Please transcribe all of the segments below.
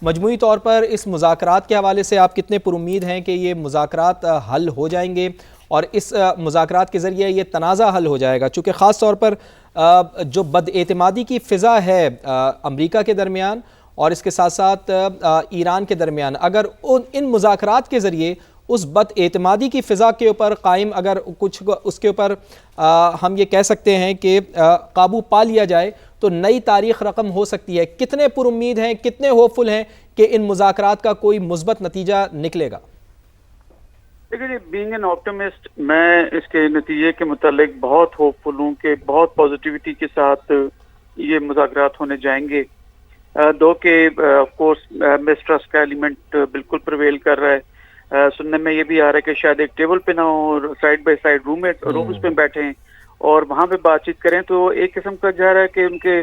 मजमूई तौर पर इस मुज़ाकरात के हवाले से आप कितने पुरुम्मीद हैं कि ये मुज़ाकरात हल हो जाएंगे और इस मुज़ाकरात के ज़रिए ये तनाज़ा हल हो जाएगा? चूँकि ख़ास तौर पर जो बदएतमादी की फ़िज़ा है अमरीका के दरमियान और इसके साथ साथ ईरान के दरमियान, अगर इन मुज़ाकरात के ज़रिए उस बदएतमादी की फ़िज़ा के ऊपर कायम अगर कुछ उसके ऊपर हम ये कह सकते हैं कि काबू पा लिया जाए तो नई तारीख रकम हो सकती है। कितने पुरुम्मीद हैं, कितने होपफुल हैं कि इन मुज़ाकरात का कोई मुस्बत नतीजा निकलेगा? देखिए, बीइंग एन ऑप्टिमिस्ट, मैं इसके नतीजे के मुतालिक बहुत होपफुल हूँ कि बहुत पॉजिटिविटी के साथ ये मुज़ाकरात होने जाएंगे। दो के ऑफ कोर्स मिसट्रस्ट का एलिमेंट बिल्कुल प्रिवेल कर रहा है। सुनने में ये भी आ रहा है कि शायद एक टेबल पे ना हो और साइड बाय साइड रूम्स पे बैठे हैं और वहां पे बातचीत करें। तो एक किस्म का जा रहा है कि उनके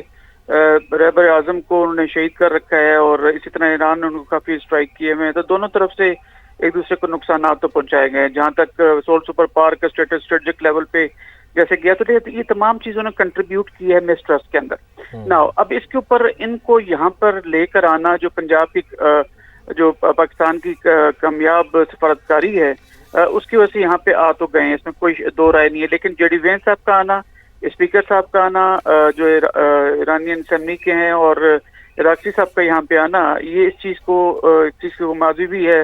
रहबर आजम को उन्होंने शहीद कर रखा है और इसी तरह ईरान ने उनको काफी स्ट्राइक किए हुए हैं। तो दोनों तरफ से एक दूसरे को नुकसान तो पहुंचाए गए। जहां तक सोल सुपर पावर का स्ट्रेटेजिक लेवल पे जैसे गया, तो ये तमाम चीजों ने कंट्रीब्यूट की है मिसट्रस्ट के अंदर। नाउ अब इसके ऊपर इनको यहाँ पर लेकर आना, जो पंजाब की जो पाकिस्तान की कामयाब सफारतकारी है, उसकी वजह से यहाँ पे आ तो गए हैं, इसमें कोई दो राय नहीं है। लेकिन जेडी वेंस साहब का आना, स्पीकर साहब का आना, जो ईरानियन असम्बली के हैं, और इराकी साहब का यहाँ पे आना, ये इस चीज को माजी भी है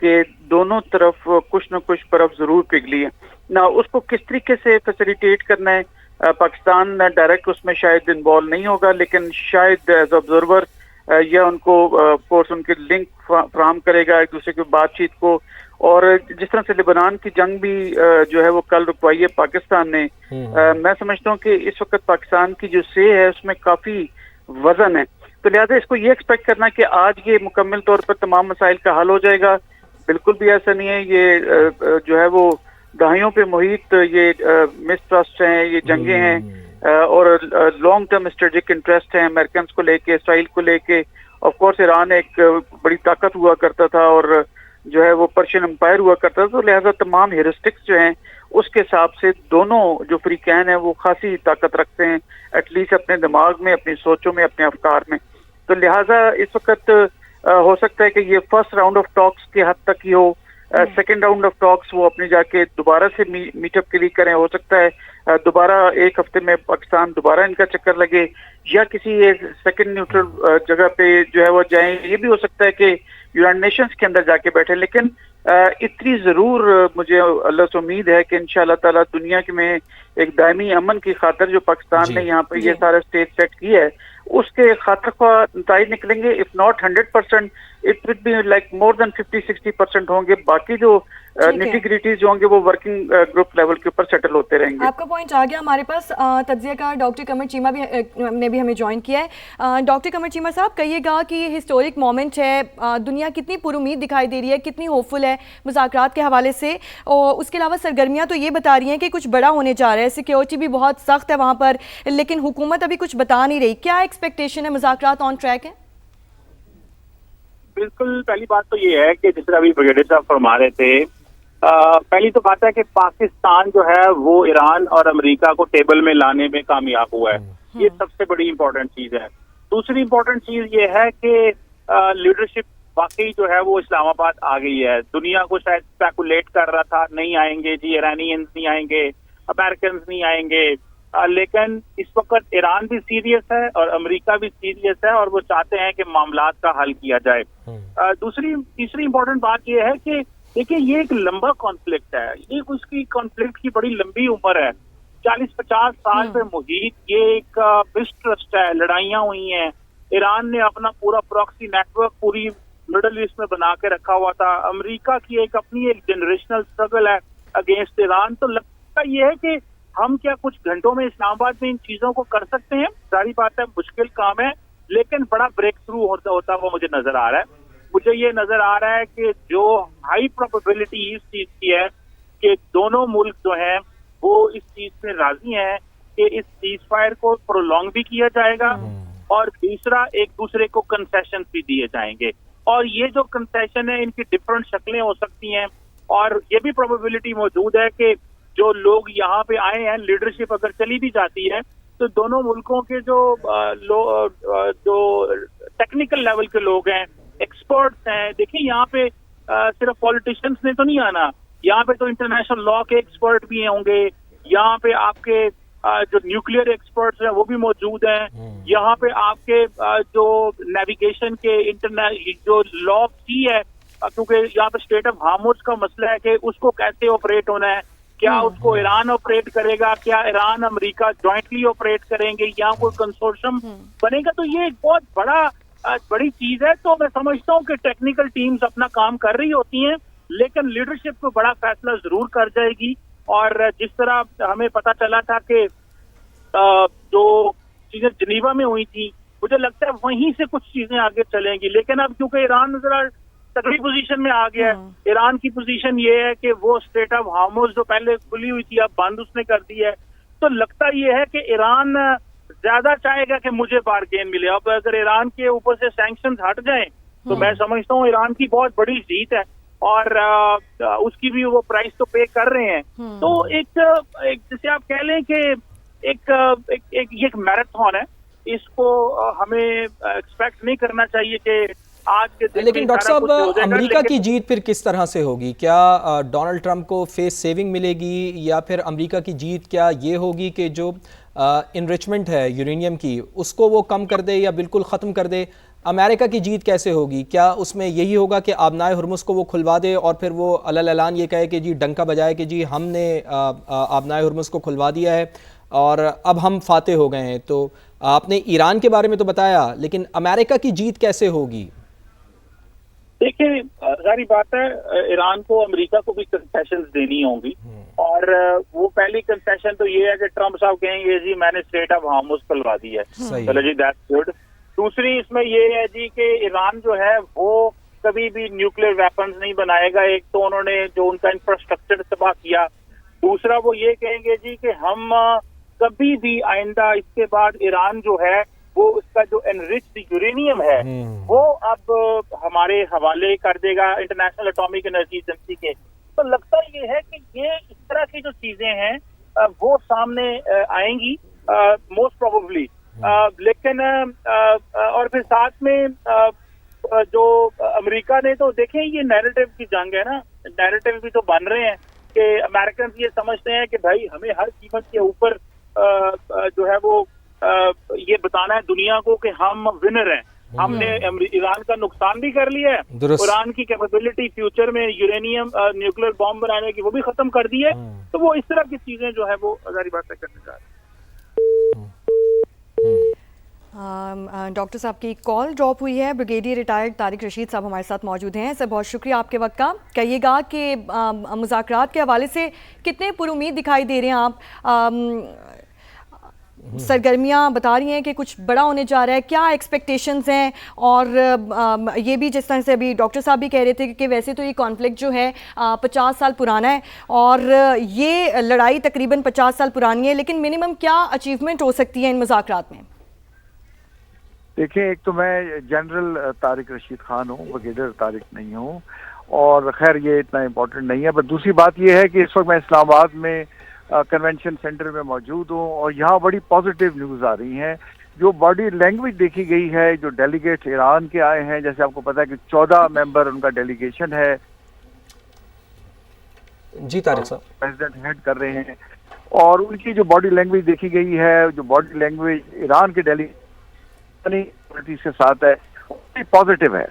कि दोनों तरफ कुछ न कुछ बर्फ जरूर पिघली है ना। उसको किस तरीके से फैसिलिटेट करना है, पाकिस्तान डायरेक्ट उसमें शायद इन्वॉल्व नहीं होगा, लेकिन शायद एज ऑब्जर्वर या उनको कोर्स उनके लिंक फ्राहम करेगा एक दूसरे की बातचीत को। और जिस तरह से लेबनान की जंग भी जो है वो कल रुकवाई है पाकिस्तान ने, मैं समझता हूँ कि इस वक्त पाकिस्तान की जो से है उसमें काफी वजन है। तो लिहाजा इसको ये एक्सपेक्ट करना कि आज ये मुकम्मल तौर पर तमाम मसाइल का हल हो जाएगा, बिल्कुल भी ऐसा नहीं है। ये जो है वो दहाइयों पे मुहित ये मिसट्रस्ट हैं, ये जंगे हैं और लॉन्ग टर्म स्ट्रेटेजिक इंटरेस्ट है अमेरिकन को लेके, इसराइल को लेके। ऑफ कोर्स ईरान एक बड़ी ताकत हुआ करता था और जो है वो पर्शियन एम्पायर हुआ करता था। तो लिहाजा तमाम हेरिस्टिक्स जो हैं उसके हिसाब से दोनों जो फ्रीकैन हैं वो खासी ताकत रखते हैं, एटलीस्ट अपने दिमाग में, अपनी सोचों में, अपने अफकार में। तो लिहाजा इस वक्त हो सकता है कि ये फर्स्ट राउंड ऑफ टॉक्स के हद तक ही हो। सेकेंड राउंड ऑफ टॉक्स वो अपनी जाके दोबारा से मीटअप के लिए करें। हो सकता है दोबारा एक हफ्ते में पाकिस्तान दोबारा इनका चक्कर लगे या किसी एक सेकंड न्यूट्रल जगह पे जो है वो जाएं। ये भी हो सकता है कि यूनाइटेड नेशंस के अंदर जाके बैठे। लेकिन इतनी जरूर मुझे अल्लाह से उम्मीद है कि इंशाअल्लाह ताला दुनिया के में एक दायमी अमन की खातिर जो पाकिस्तान ने यहाँ पे ये सारा स्टेज सेट की है, उसके खातिर का नतीजे निकलेंगे। If not 100%, it will be like more than 50-60% होंगे। बाकी जो निटी-ग्रिटीज होंगे वो वर्किंग ग्रुप लेवल के ऊपर सेटल होते रहेंगे। आपका पॉइंट आ गया हमारे पास। तज्जियाकार डॉक्टर कमर चीमा ने भी हमें ज्वाइन किया है। डॉक्टर कमर चीमा साहब, कहिएगा कि हिस्टोरिक मोमेंट है, दुनिया कितनी पुरुमीद दिखाई दे रही है, कितनी होपफुल है मुज़ाकरात के हवाले से, और उसके अलावा सरगर्मियाँ तो ये बता रही हैं कि कुछ बड़ा होने जा रहा है, सिक्योरिटी भी बहुत सख्त है वहाँ पर, लेकिन हुकूमत अभी कुछ बता नहीं रही। क्या एक्सपेक्टेशन है, मुज़ाकरात ऑन ट्रैक है? बिल्कुल, पहली बात तो ये है कि जिस तरह अभी ब्रिगेडियर साहब फरमा रहे थे, पहली तो बात है कि पाकिस्तान जो है वो ईरान और अमेरिका को टेबल में लाने में कामयाब हुआ है। ये सबसे बड़ी इंपॉर्टेंट चीज है। दूसरी इंपॉर्टेंट चीज ये है कि लीडरशिप वाकई जो है वो इस्लामाबाद आ गई है। दुनिया को शायद स्पेकुलेट कर रहा था नहीं आएंगे जी, ईरानियंस नहीं आएंगे, अमेरिकन नहीं आएंगे, लेकिन इस वक्त ईरान भी सीरियस है और अमेरिका भी सीरियस है और वो चाहते हैं कि मामलात का हल किया जाए। तीसरी इंपॉर्टेंट बात ये है कि देखिए, ये एक लंबा कॉन्फ्लिक्ट है, ये उसकी कॉन्फ्लिक्ट की बड़ी लंबी उम्र है, 40-50 साल पे मुहित ये एक मिसट्रस्ट है, लड़ाइयाँ हुई हैं। ईरान ने अपना पूरा प्रॉक्सी नेटवर्क पूरी मिडल ईस्ट में बना के रखा हुआ था। अमेरिका की एक अपनी एक जनरेशनल स्ट्रगल है अगेंस्ट ईरान। तो लगता ये है कि हम क्या कुछ घंटों में इस्लामाबाद में इन चीजों को कर सकते हैं? सारी बात है, मुश्किल काम है, लेकिन बड़ा ब्रेक थ्रू होता हुआ मुझे नजर आ रहा है। मुझे ये नजर आ रहा है कि जो हाई प्रोबेबिलिटी इस चीज की है कि दोनों मुल्क जो हैं वो इस चीज से राजी हैं कि इस सीज फायर को प्रोलॉन्ग भी किया जाएगा और दूसरा एक दूसरे को कंसेशन भी दिए जाएंगे। और ये जो कंसेशन है इनकी डिफरेंट शक्लें हो सकती हैं और ये भी प्रोबेबिलिटी मौजूद है कि जो लोग यहाँ पे आए हैं, लीडरशिप अगर चली भी जाती है तो दोनों मुल्कों के जो टेक्निकल लेवल के लोग हैं एक्सपर्ट्स हैं। देखिए यहाँ पे सिर्फ पॉलिटिशियंस ने तो नहीं आना, यहाँ पे तो इंटरनेशनल लॉ के एक्सपर्ट भी होंगे, यहाँ पे आपके जो न्यूक्लियर एक्सपर्ट्स हैं वो भी मौजूद हैं, यहाँ पे आपके जो नेविगेशन के जो लॉ सी है, क्योंकि यहाँ पे स्टेट ऑफ हार्मोज का मसला है कि उसको कैसे ऑपरेट होना है, क्या उसको ईरान ऑपरेट करेगा, क्या ईरान अमेरिका जॉइंटली ऑपरेट करेंगे, या कोई कंसोर्शियम बनेगा। तो ये एक बहुत बड़ी चीज है। तो मैं समझता हूँ कि टेक्निकल टीम्स अपना काम कर रही होती हैं, लेकिन लीडरशिप को बड़ा फैसला जरूर कर जाएगी। और जिस तरह हमें पता चला था कि जो चीजें जिनीवा में हुई थी, मुझे लगता है वहीं से कुछ चीजें आगे चलेंगी। लेकिन अब क्योंकि ईरान जरा तगड़ी पोजीशन में आ गया है, ईरान की पोजीशन ये है कि वो स्टेट ऑफ हार्मोज जो पहले खुली हुई थी अब बंद उसने कर दी है। तो लगता ये है कि ईरान ज्यादा चाहेगा कि मुझे बारगेन मिले। अब अगर ईरान के ऊपर से सैंक्शंस हट जाएं तो मैं समझता हूँ ईरान की बहुत बड़ी जीत है, और उसकी भी वो प्राइस तो पे कर रहे हैं। तो एक जैसे आप कह लें कि एक मैराथन है, इसको हमें एक्सपेक्ट नहीं करना चाहिए कि आज के दिन। लेकिन डॉक्टर साहब, अमेरिका की जीत फिर किस तरह से होगी? क्या डोनाल्ड ट्रंप को फेस सेविंग मिलेगी, या फिर अमेरिका की जीत क्या ये होगी कि जो इनरिचमेंट है यूरेनियम की उसको वो कम कर दे या बिल्कुल ख़त्म कर दे? अमेरिका की जीत कैसे होगी? क्या उसमें यही होगा कि आबनाए हुर्मुज़ को वो खुलवा दे और फिर वो अलल ऐलान ये कहे कि जी डंका बजाए कि जी हमने आबनाए हुर्मुज़ को खुलवा दिया है और अब हम फाते हो गए हैं? तो आपने ईरान के बारे में तो बताया, लेकिन अमेरिका की जीत कैसे होगी? देखिए, सारी बात है, ईरान को अमेरिका को भी कंसेशंस देनी होंगी, और वो पहली कंसेशन तो ये है कि ट्रंप साहब कहेंगे जी मैंने स्टेट ऑफ हार्मोज खुलवा दी है, चलो जी दैट्स गुड। दूसरी इसमें ये है जी कि ईरान जो है वो कभी भी न्यूक्लियर वेपन्स नहीं बनाएगा। एक तो उन्होंने जो उनका इंफ्रास्ट्रक्चर तबाह किया, दूसरा वो ये कहेंगे जी कि हम कभी भी आइंदा इसके बाद ईरान जो है वो उसका जो एनरिच्ड यूरेनियम है वो अब हमारे हवाले कर देगा इंटरनेशनल एटॉमिक एनर्जी एजेंसी के। तो लगता ये है कि ये इस तरह की जो चीजें हैं वो सामने आएंगी मोस्ट प्रोबेबली। लेकिन और फिर साथ में जो अमेरिका ने, तो देखें ये नैरेटिव की जंग है ना, नैरेटिव भी तो बन रहे हैं कि अमेरिकन ये समझते हैं कि भाई हमें हर कीमत के ऊपर जो है वो ये बताना है दुनिया को कि हम विनर हैं, हमने ईरान का नुकसान भी कर लिया है, ईरान की कैपेबिलिटी फ्यूचर में यूरेनियम न्यूक्लियर बॉम्ब बनाने की वो भी खत्म कर दी है। तो वो इस तरह की चीजें जो है वो जारी बात करने जा रहे हैं। डॉक्टर साहब की कॉल ड्रॉप हुई है। ब्रिगेडियर रिटायर्ड तारिक रशीद साहब हमारे साथ मौजूद हैं। सर बहुत शुक्रिया आपके वक्त का। कहिएगा कि मुज़ाकरात के हवाले से कितने पुरुमीद दिखाई दे रहे हैं आप? सरगर्मियाँ बता रही हैं कि कुछ बड़ा होने जा रहा है, क्या एक्सपेक्टेशंस हैं? और ये भी जिस तरह से अभी डॉक्टर साहब भी कह रहे थे कि वैसे तो ये कॉन्फ्लिक्ट जो है 50 साल पुराना है और ये लड़ाई तकरीबन 50 साल पुरानी है, लेकिन मिनिमम क्या अचीवमेंट हो सकती है इन मुज़ाकरात में? देखिए, एक तो मैं जनरल तारिक रशीद खान हूँ, ब्रिगेडियर तारिक नहीं हूँ, और खैर ये इतना इम्पोर्टेंट नहीं है। पर दूसरी बात ये है कि इस वक्त मैं इस्लामाबाद में कन्वेंशन सेंटर में मौजूद हूँ और यहाँ बड़ी पॉजिटिव न्यूज़ आ रही हैं। जो बॉडी लैंग्वेज देखी गई है, जो डेलीगेट्स ईरान के आए हैं, जैसे आपको पता है कि 14 मेंबर उनका डेलीगेशन है, जी तारिक साहब प्रेसिडेंट हेड कर रहे हैं, और उनकी जो बॉडी लैंग्वेज देखी गई है, जो बॉडी लैंग्वेज ईरान के डेलीगेशन के साथ है, पॉजिटिव है।